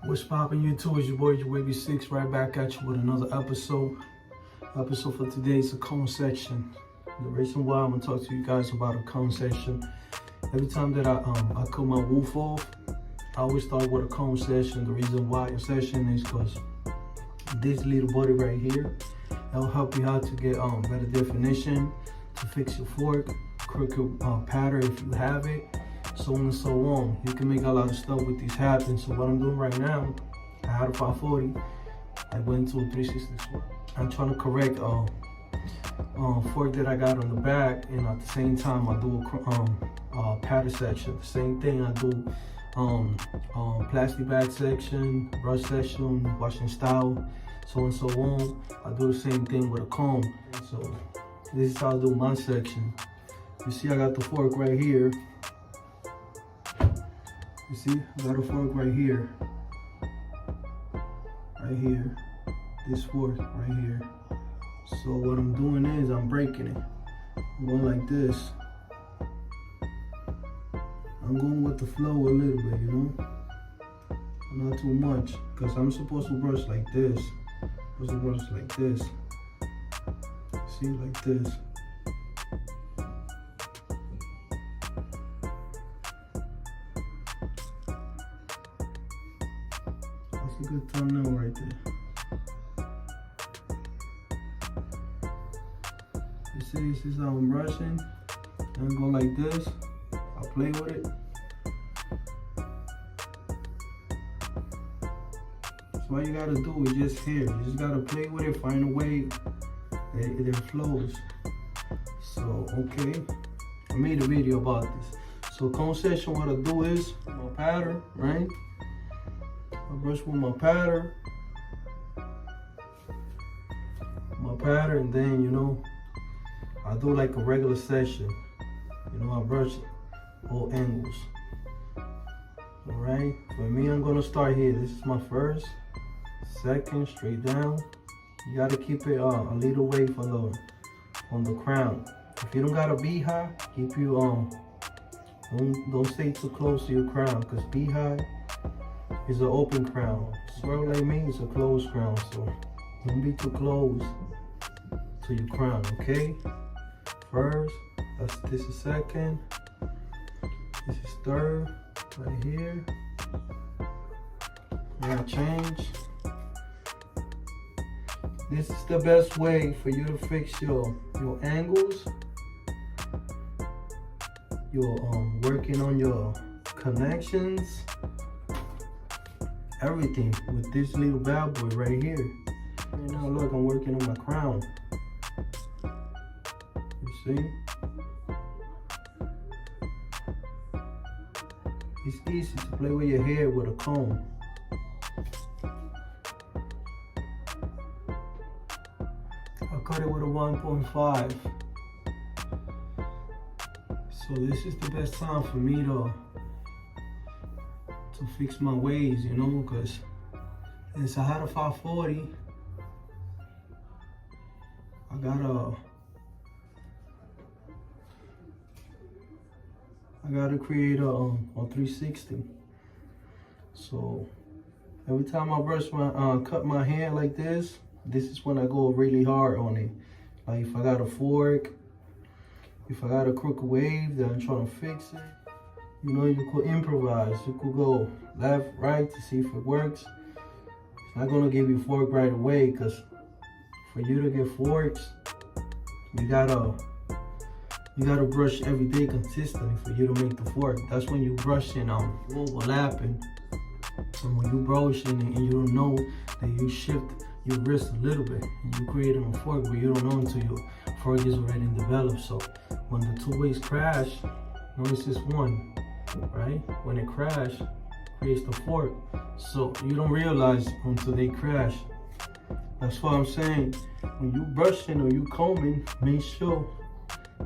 What's poppin' YouTube? It's your boy, your Wavy 6, right back at you with another episode. Episode for today is a cone section. The reason why I'm gonna talk to you guys about a cone section, every time that I cut my woof off, I always start with a cone section. The reason why a section is because this little body right here, that'll help you out to get better definition, to fix your fork, crooked pattern if you have it, so on and so on. You can make a lot of stuff with these happen. So what I'm doing right now, I had a 540, I went to a 360. I'm trying to correct fork that I got on the back, and at the same time I do a pattern section. The same thing I do plastic bag section, brush section, washing style, so on and so on. I do the same thing with a comb. So this is how I do my section. You see I got the fork right here. You see, I got a fork right here. Right here. This fork right here. So what I'm doing is I'm breaking it. I'm going like this. I'm going with the flow a little bit, you know? Not too much, because I'm supposed to brush like this. I'm supposed to brush like this. See, like this. That's a good thumbnail right there. You see, this is how I'm brushing. I'm go like this. I'll play with it. So all you gotta do is just here. You just gotta play with it, find a way that it flows. So, okay. I made a video about this. So cone section, what I do is my pattern, right? I brush with my pattern. And then, you know, I do like a regular section. You know, I brush all angles. All right, for me, I'm gonna start here. This is my first, second, straight down. You gotta keep it a little away from the crown. If you don't got a beehive, keep you don't stay too close to your crown, because beehive is an open crown. Swirl like me is a closed crown, so don't be too close to your crown, okay? First, this is second, this is third, right here. Now change. This is the best way for you to fix your angles. You're working on your connections, everything with this little bad boy right here. Right now, look, I'm working on my crown. You see? It's easy to play with your hair with a comb. I cut it with a 1.5. So this is the best time for me to fix my waves, you know, because since I had a 540, I gotta create a 360. So every time I brush my cut my hair like this is when I go really hard on it. Like if I got a fork, if I got a crooked wave that I'm trying to fix it, you know, you could improvise. You could go left, right to see if it works. It's not gonna give you a fork right away, because for you to get forks, you gotta brush every day consistently for you to make the fork. That's when you brushing overlapping, and when you brushing and you don't know that you shift your wrist a little bit and you creating a fork, but you don't know until your fork is already developed. So when the two ways crash, notice this one, right? When it crash, creates the fork. So you don't realize until they crash. That's why I'm saying, when you brushing or you combing, make sure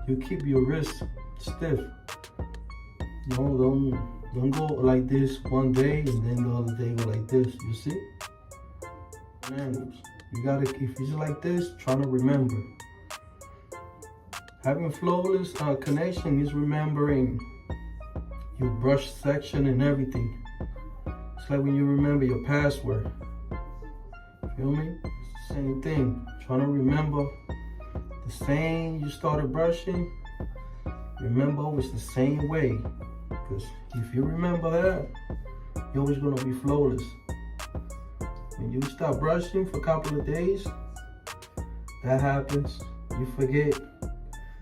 you keep your wrist stiff. Don't go like this one day and then the other day go like this. You see? Angles. You gotta, if it's like this, try to remember. Having flawless connection is remembering your brush section and everything. It's like when you remember your password. Feel me? It's the same thing. Trying to remember the same you started brushing. Remember it's the same way. Because if you remember that, you're always gonna be flawless. When you stop brushing for a couple of days, that happens. You forget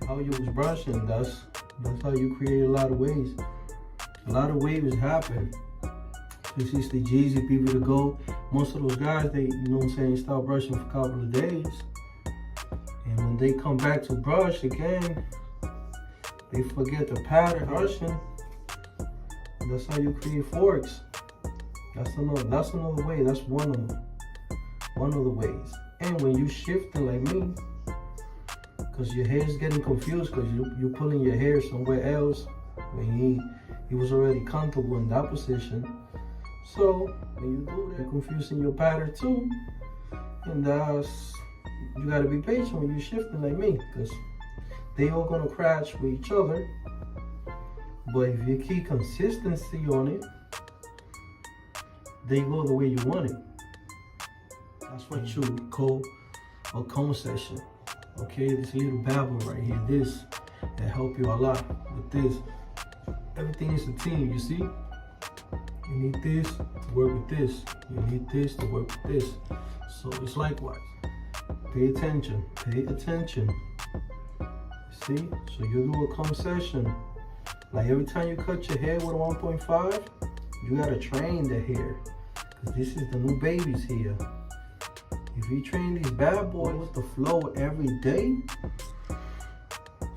how you was brushing. That's how you create a lot of waves. A lot of waves happen. This is the Jeezy people to go. Most of those guys, they, you know what I'm saying, stop brushing for a couple of days. And when they come back to brush again, they forget the pattern brushing. That's how you create forks. That's another way. That's one of the ways. And when you shifting like me, because your hair is getting confused because you're pulling your hair somewhere else when he was already comfortable in that position. So when you do that, you're confusing your pattern too. And you gotta be patient when you're shifting like me, because they all gonna crash with each other. But if you keep consistency on it, they go the way you want it. That's what you call a cone session. Okay, this little babble right here, this that help you a lot with this. Everything is a team, you see? You need this to work with this. You need this to work with this. So it's likewise. Pay attention, pay attention. See? So you do a cone session. Like every time you cut your hair with a 1.5, you gotta train the hair. Because this is the new babies here. If you train these bad boys with the flow every day,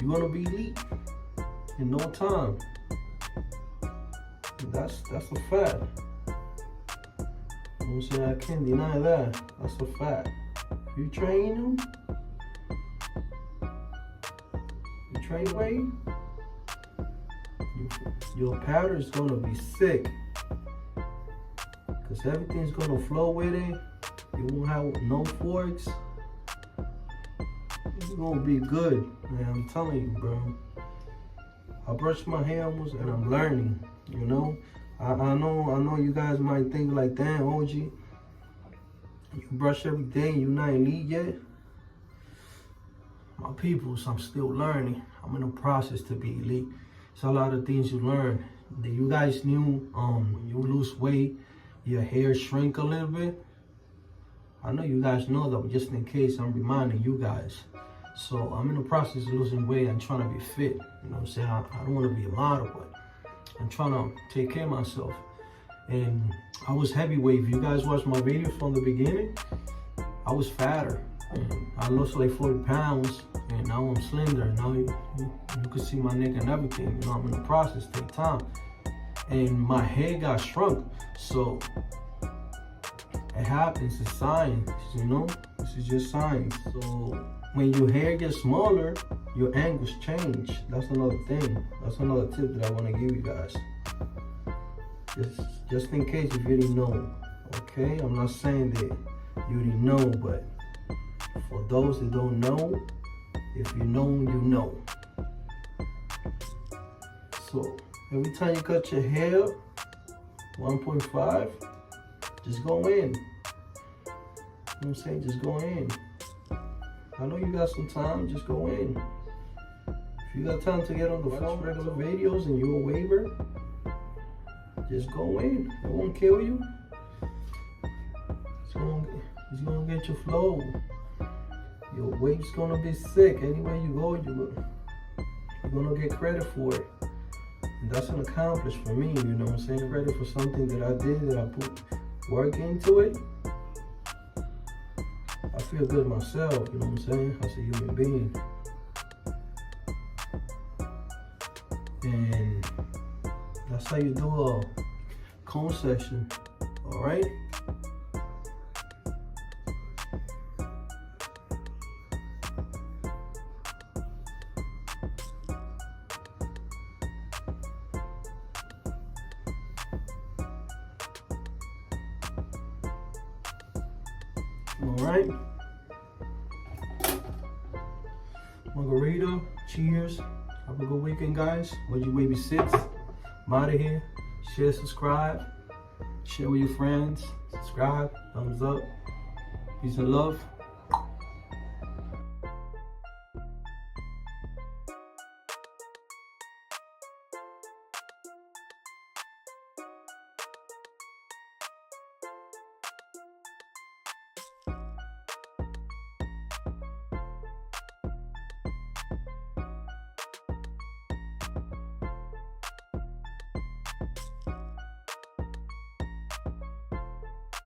you're gonna be elite in no time. That's a fact. You know what I'm saying? I can't deny that. That's a fact. If you train them, you train away, your pattern is gonna be sick. Because everything's gonna flow with it. You won't have no forks. It's gonna be good, man. I'm telling you, bro. I brush my hair almost and I'm learning, you know? I know you guys might think like, damn, OG, you brush every day and you're not elite yet. My peoples, I'm still learning. I'm in a process to be elite. It's a lot of things you learn. That you guys knew when you lose weight, your hair shrink a little bit. I know you guys know that, but just in case, I'm reminding you guys. So I'm in the process of losing weight. I'm trying to be fit. You know what I'm saying? I don't want to be a model, but I'm trying to take care of myself. And I was heavyweight. If you guys watched my video from the beginning, I was fatter. And I lost like 40 pounds, and now I'm slender. Now you can see my neck and everything. You know, I'm in the process, take time. And my hair got shrunk. So it happens, it's science, you know? This is just science. So when your hair gets smaller, your angles change. That's another thing. That's another tip that I want to give you guys. Just in case if you didn't know, okay? I'm not saying that you didn't know, but for those that don't know, if you know, you know. So every time you cut your hair, 1.5, just go in. You know what I'm saying? Just go in. I know you got some time, just go in. If you got time to get on the phone, regular videos, and you're a waiver, just go in. It won't kill you. It's gonna get your flow. Your wave's gonna be sick. Anywhere you go, you're gonna get credit for it. And that's an accomplishment for me, you know what I'm saying? Credit for something that I did, that I put work into it. I feel good myself, you know what I'm saying? As a human being. And that's how you do a cone session, all right? All right. Margarita, cheers. Have a good weekend, guys. What you baby sits? I'm out of here. Share, subscribe. share with your friends, subscribe, thumbs up. Peace and love.